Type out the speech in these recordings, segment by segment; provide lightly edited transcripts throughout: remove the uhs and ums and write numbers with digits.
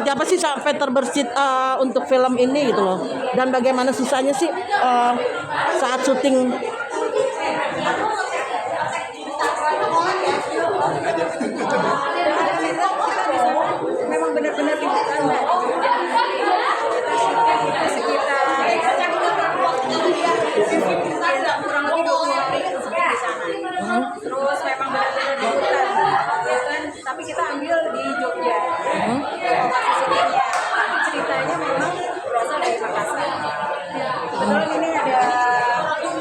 seperti apa sih sampai terbersit untuk film ini gitu loh, dan bagaimana susahnya sih saat syuting? Memang benar-benar liburan Mbak. Kita syuting itu sekitar kurang lebih 20 hari syuting di sana. Terus memang benar-benar liburan, ya kan? Tapi kita ambil di Jogja. Lokasi syutingnya. Tapi ceritanya memang berasal dari Makassar. Kebetulan ini ada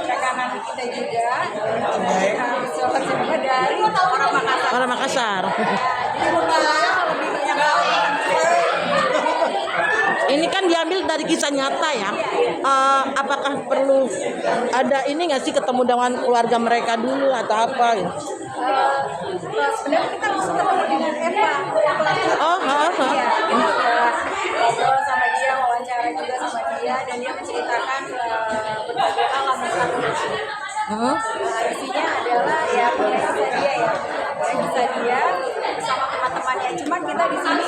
rekanan kita juga. Sobat juga dari orang Makassar. Orang Makassar. Jadi modalnya lebih banyak orang. Ini kan diambil dari kisah nyata ya. Apakah perlu ada ini nggak sih, ketemu dengan keluarga mereka dulu atau apa gitu? Sebenarnya kita langsung ketemu dengan Eva. Oh, Iya, kita udah ngobrol sama dia, wawancara juga sama dia, dan dia menceritakan berbagai hal tentang isinya adalah ya kisah dia ya, kisah dia bersama teman-temannya. Cuman kita di sini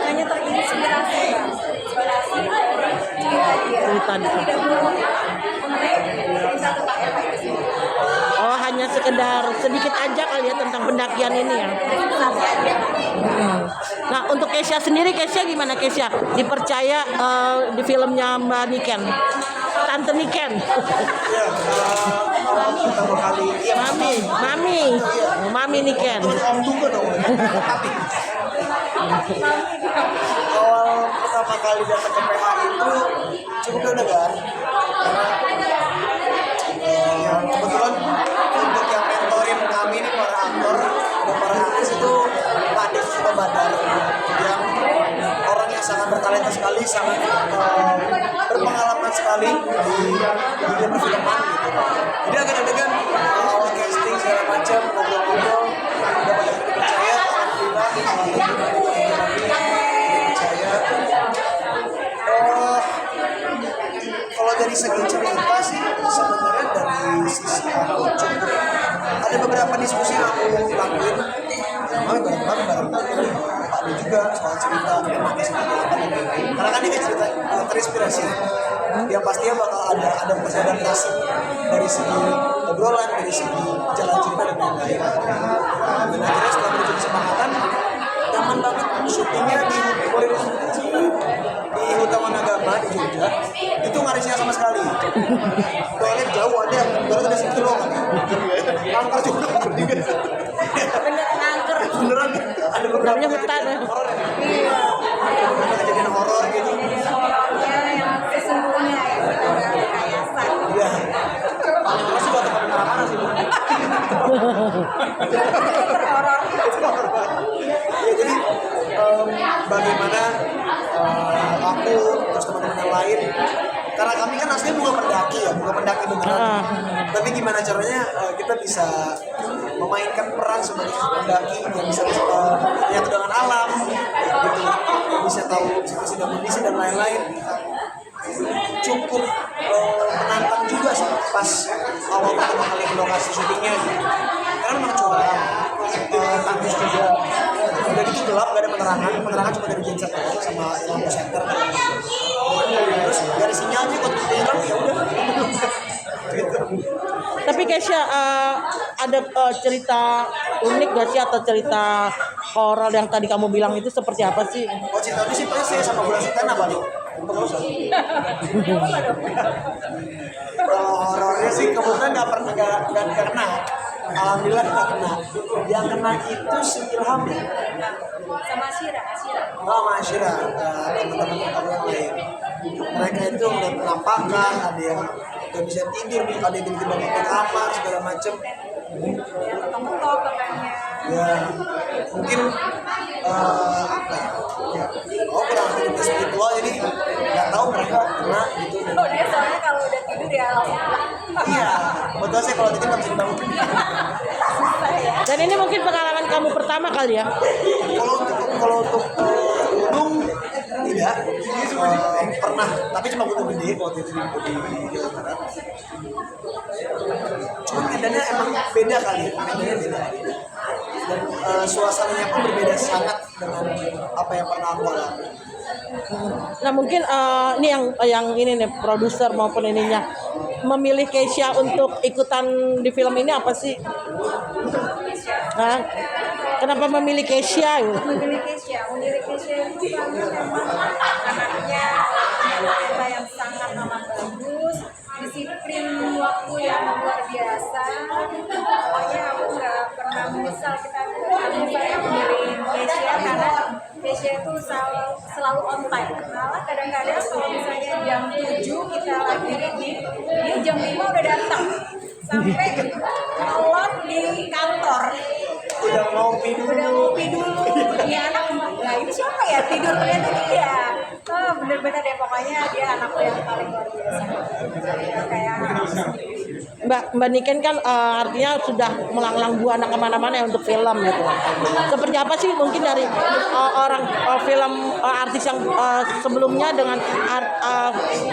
hanya terinspirasi, inspirasi dari cerita dia. Tidak perlu mengenai cerita tentang Eva itu sendiri. Oh, hanya sekedar sedikit aja kali ya tentang pendakian ini ya. Nah, untuk Kesha sendiri, Kesha gimana Kesha? Dipercaya di filmnya Mbak Niken, Tante Niken. Iya, pertama kali. Iya, Mami Niken. Om juga dong. Tapi awal pertama kali datang ke PH itu cukup deg-degan karena kebetulan untuk yang mentorin kami ini para aktor dan para artis itu Pak Dev Badar yang orang yang sangat bertalenta sekali, sangat berpengalaman sekali di dunia perfilman gitu. Jadi agak deg-degan awal casting segala macam, ngobrol-ngobrol, udah pada dipercaya, alhamdulillah dipercaya. Kalau dari segi cerita sih sebenarnya dari sisi aku cukup ada beberapa diskusi yang aku lakuin bareng Pak Ade juga soal cerita karena kan ini cerita terinspirasi yang pastinya bakal ada adaptasi dari segi obrolan, dari segi jalan cerita dan lain-lain. Dan akhirnya setelah menuju kesepakatan nyaman banget syutingnya di Hutamanagama di Jogja itu ngarisnya sama sekali. Toilet jauh ada, baru ada 1 kilo kan. Angker juga. Beneran ada beberapa hutan ya. Horor ya. Iya. Ada kejadian horor gitu. Yang sesungguhnya ya, rekayasa. Iya. Terus buat tempat mana sih? Horor. Ya, jadi bagaimana aku terus teman-teman yang lain, karena kami kan aslinya bukan pendaki beneran. Tapi gimana caranya kita bisa memainkan peran sebagai pendaki yang bisa menyatu dengan alam, gitu, bisa tahu situasi dan kondisi dan lain-lain. Cukup menantang juga sih pas awal pertama kali ke lokasi syutingnya, karena memang curang, tandus juga. Udah gitu gelap, gak ada penerangan cuma dari genset sama lampu senter. Terus dari sinyalnya kok hilang ya udah. Gitu. Tapi Kesha ada cerita unik gak sih, atau cerita horor yang tadi kamu bilang itu seperti apa sih? Oh, cerita ini sih pasti sama bulan setan apa nih? Kalau horornya sih kebetulan nggak kena. Alhamdulillah nggak kena. Yang kena itu si Ilham ya. Sama Asyira. Oh, Asyira, teman-teman kamu yang lain. Mereka itu udah penampakan, ada yang nggak bisa tidur, ada yang tiba-tiba ke kamar segala macem. Ketok katanya. Ya, mungkin apa ya? Oh, kurang aktivitas spiritual jadi nggak tahu mereka kena gitu. Oh, dia soalnya kalau udah tidur ya langsung Iya, betul sih kalau tidur nggak bisa dibangun. Dan ini mungkin pengalaman kamu pertama kali ya? Kalau untuk gunung tidak pernah, tapi cuma gunung gede waktu itu di Jawa Barat. Cuma medannya emang beda kali, medannya beda. Dan suasananya pun berbeda sangat dengan apa yang pernah aku alami. Nah mungkin ini yang ini nih produser maupun ininya memilih Keisha untuk ikutan di film ini apa sih? Nah, kenapa memilih Keisha? Gitu? Memilih Keisha itu karena memang anaknya punya talenta yang sangat amat bagus, disiplin waktu yang luar biasa. Pokoknya aku nggak pernah menyesal saya memilih Keisha karena Keisha itu selalu on time. Malah kadang-kadang kalau misalnya jam 7 kita lagi ready, dia jam 5 udah datang sampai ngelot di kantor. Udah ngopi dulu. Ini anak, nah ini siapa ya, tidur ternyata dia. Oh, bener-bener deh, pokoknya dia anakku yang paling luar biasa. Kayak Mbak Niken kan artinya sudah melanglang buana kemana-mana ya untuk film gitu. Seperti apa sih mungkin dari orang film artis yang sebelumnya dengan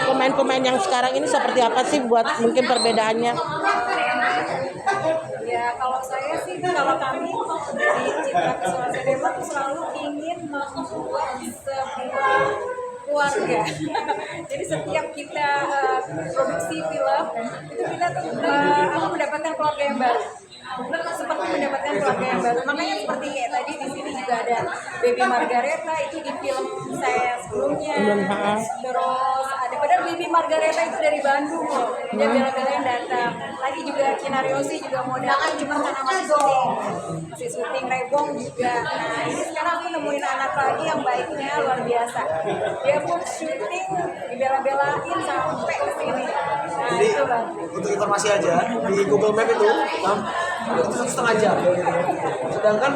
pemain-pemain yang sekarang ini seperti apa sih buat mungkin perbedaannya? ya kalau saya sih, kalau kami dari Citra Visual Cinema selalu ingin membuat sebuah keluarga. Jadi setiap kita produksi film itu kita tuh mendapatkan keluarga yang baru. Seperti mendapatkan keluarga yang baru. Makanya seperti kayak tadi di sini juga ada Baby Margareta itu di film saya sebelumnya. Terus ada padahal Baby Margareta itu dari Bandung loh. Dia bela-belain datang. Tadi juga Kinariosi juga mau datang cuma karena masih syuting Rebong juga. Nah ini sekarang aku nemuin anak lagi yang baiknya luar biasa. Dia pun syuting dibela-belain sampai ke sini. Nah Jadi itu Bang. untuk informasi aja di Google Map itu itu 1,5 jam. Sedangkan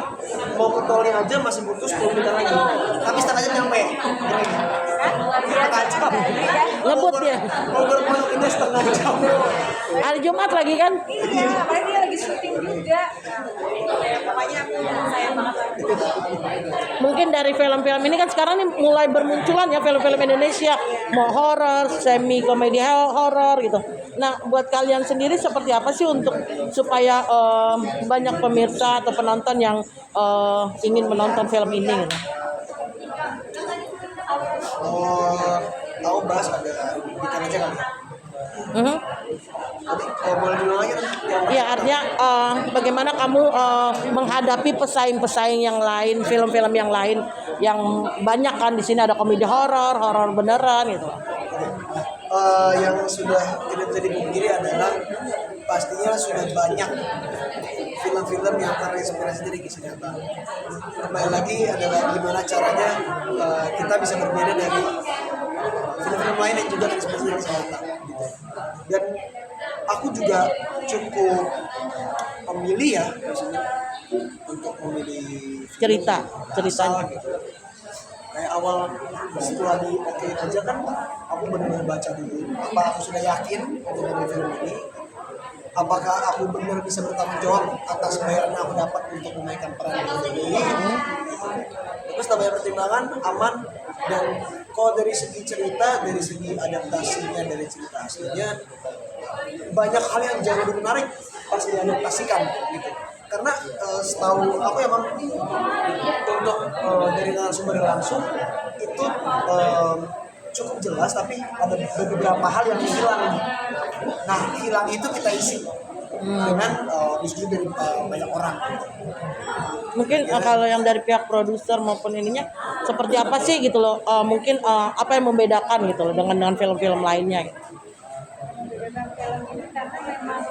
mau ke tolnya aja masih butuh 10 menit lagi. Tapi setengah jam nyampe. Ini. Kan luar biasa kan Badri kan. Ngebut ya. Mau berpondok ini setengah jam. Hari Jumat lagi kan? Iya, apalagi dia lagi syuting juga. Nah, pokoknya aku sayang banget. Mungkin dari film-film ini kan sekarang nih mulai bermunculan ya film-film Indonesia, mau horor, semi komedi horor gitu. Nah, buat kalian sendiri seperti apa sih untuk supaya banyak pemirsa atau penonton yang ingin menonton film ini gitu? Tahu bahas ada bikin aja kali. Jadi boleh dulu lagi nanti. Ya artinya bagaimana kamu menghadapi pesaing-pesaing yang lain, film-film yang lain yang banyak kan di sini ada komedi horor beneran gitu. Yang sudah tidak bisa dipungkiri adalah pastinya sudah banyak film-film yang terinspirasi dari kisah nyata. Kembali lagi adalah gimana caranya kita bisa berbeda dari film-film lain yang juga terinspirasi dari kisah nyata. Gitu. Dan aku juga cukup memilih ya maksudnya untuk memilih Ceritanya. gitu. Kayak awal setelah di oke aja kan aku benar-benar baca dulu apa aku sudah yakin untuk memilih film ini, apakah aku benar bisa bertanggung jawab atas bayaran yang aku dapat untuk memainkan peran di film ini. Terus setelah banyak pertimbangan aman, dan kalau dari segi cerita, dari segi adaptasinya dari cerita aslinya banyak hal yang jauh lebih menarik pas diadaptasikan gitu. Karena setahu aku emang untuk dari narasumber langsung itu cukup jelas, tapi ada beberapa hal yang hilang. Nah, hilang itu kita isi dengan diskusi dari banyak orang. Mungkin kalau yang dari pihak produser maupun ininya seperti apa sih gitu loh, mungkin apa yang membedakan gitu loh dengan film-film lainnya gitu. Tentang film ini karena memang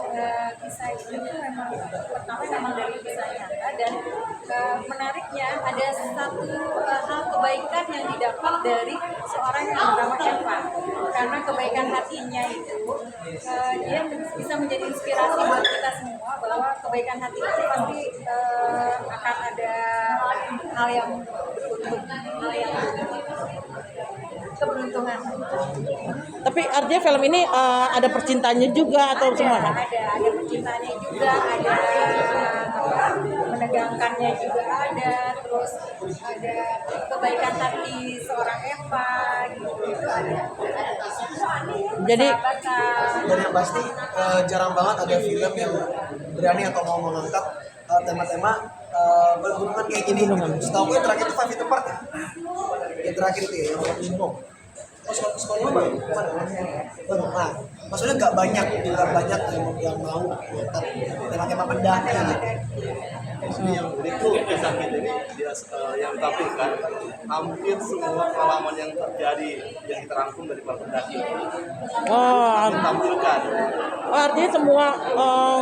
kisah itu memang pertama memang dari kisah nyata, dan menariknya ada satu hal kebaikan yang didapat dari seorang yang bernama Eva, karena kebaikan hatinya itu dia bisa menjadi inspirasi buat kita semua bahwa kebaikan hati itu pasti akan ada hal yang beruntung, hal yang keberuntungan. Tapi artinya film ini ada percintaannya juga atau semua? Ada percintaannya juga, ada menegangkannya juga ada, terus ada kebaikan hati seorang Eva gitu, itu ada. Jadi Sahabatan. Dan yang pasti jarang banget ada film yang berani atau mau mengangkat tema-tema pergunungan kayak gini. Setahu gue yang terakhir itu Five Feet Apart ya. Yang terakhir itu ya, yang Robin Smoke. Oh, sekolahnya baru. Baru. Nah, maksudnya nggak banyak yang mau mengangkat tema-tema pendaki gitu. Jadi itu kisah kita ini yang ditampilkan hampir semua pengalaman yang terjadi yang kita rangkum dari para pendaki oh, ditampilkan. artinya semua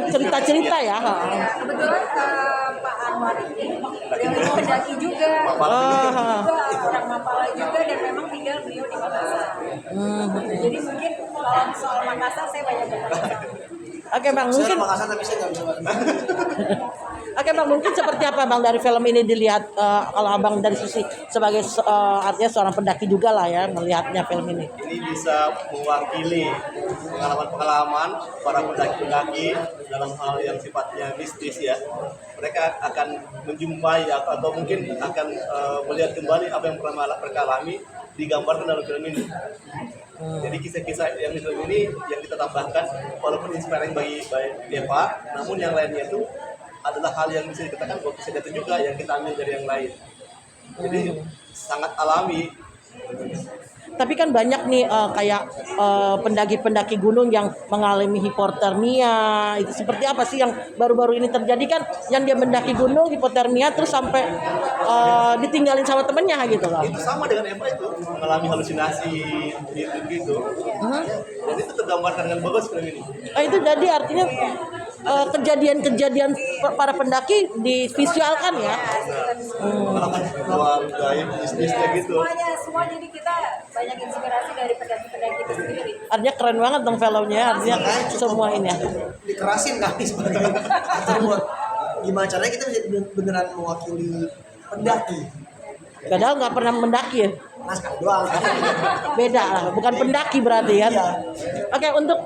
cerita-cerita ya. Kebetulan Pak Anwar ini beliau ini pendaki juga, Ah. juga orang Mapala juga, dan memang tinggal beliau di Makassar. Jadi mungkin kalau soal Makassar saya banyak berpengalaman. Oke Bang, Saya mungkin orang Makassar tapi saya nggak bisa. Oke Bang, mungkin seperti apa Bang dari film ini dilihat kalau Abang dari sisi sebagai artinya seorang pendaki juga lah ya melihatnya film ini. Ini bisa mewakili pengalaman-pengalaman para pendaki-pendaki dalam hal yang sifatnya mistis ya. Mereka akan menjumpai atau mungkin akan melihat kembali apa yang pernah mereka alami digambarkan dalam film ini. Jadi kisah-kisah yang di film ini yang kita tambahkan walaupun inspiring bagi Deva, namun yang lainnya itu adalah hal yang bisa dikatakan bahwa bisa jatuh juga yang kita ambil dari yang lain. Jadi sangat alami. Tapi kan banyak nih kayak pendaki-pendaki gunung yang mengalami hipotermia. Itu seperti apa sih yang baru-baru ini terjadi kan? Yang dia mendaki gunung hipotermia terus sampai ditinggalin sama temennya gitu loh. Itu sama dengan Eva itu mengalami halusinasi gitu. Dan itu tergambarkan dengan bagus film ini. Itu jadi artinya kejadian-kejadian para pendaki divisualkan ya. Pengalaman ritual gaib bisnisnya gitu. Semua jadi kita banyak inspirasi dari pendaki-pendaki itu sendiri. Artinya keren banget dong filmnya, artinya semua ini ya. Dikerasin kami sebenarnya. Atau buat gimana caranya kita bisa beneran mewakili pendaki. Padahal nggak pernah mendaki ya. Nah sekali doang. Beda lah, bukan pendaki berarti kan. Iya. Oke, untuk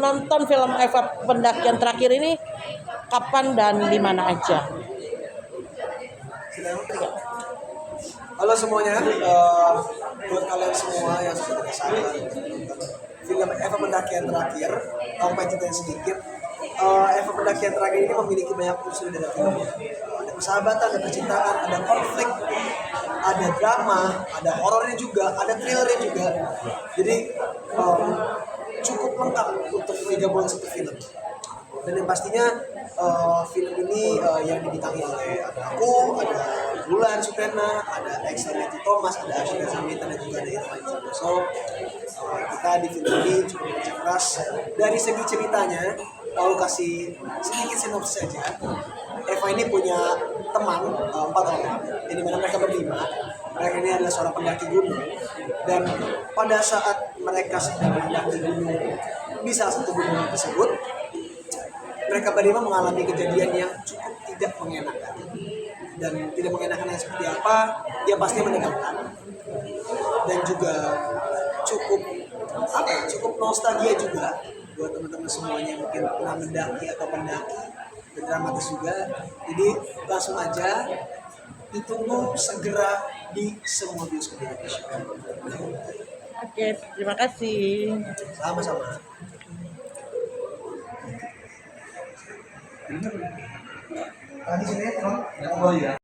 nonton film Eva pendakian terakhir ini kapan dan di mana aja? Halo semuanya, buat kalian semua yang sudah bersama film Eva pendakian terakhir, aku pengen ceritain sedikit. Eva pendakian terakhir ini memiliki banyak unsur dari filmnya. Ada persahabatan, ada percintaan, ada konflik, ada drama, ada horornya juga, ada thrillernya juga. Jadi cukup lengkap untuk digabungkan satu film. Dan yang pastinya film ini yang dibintangi oleh aku, ada Bulan Suprena, ada Excellency Thomas, ada Ashina Samita, dan juga ada Irfan Santoso. Kita di film ini cukup kerja keras. Dari segi ceritanya, lalu kasih sedikit sinopsis saja. Eva ini punya teman 4 orang, yang dimana mereka berlima. Mereka ini adalah seorang pendaki gunung, dan pada saat mereka sedang mendaki gunung di salah satu gunung tersebut, mereka berlima mengalami kejadian yang cukup tidak mengenakan. Dan tidak mengenakan yang seperti apa, dia pasti menegangkan. Dan juga cukup nostalgia juga buat teman-teman semuanya yang mungkin pernah mendaki atau pendaki, dan dramatis juga. Jadi langsung aja ditunggu segera di semua bioskop Indonesia. Oke, terima kasih. Sama-sama. Tadi sini, oh iya.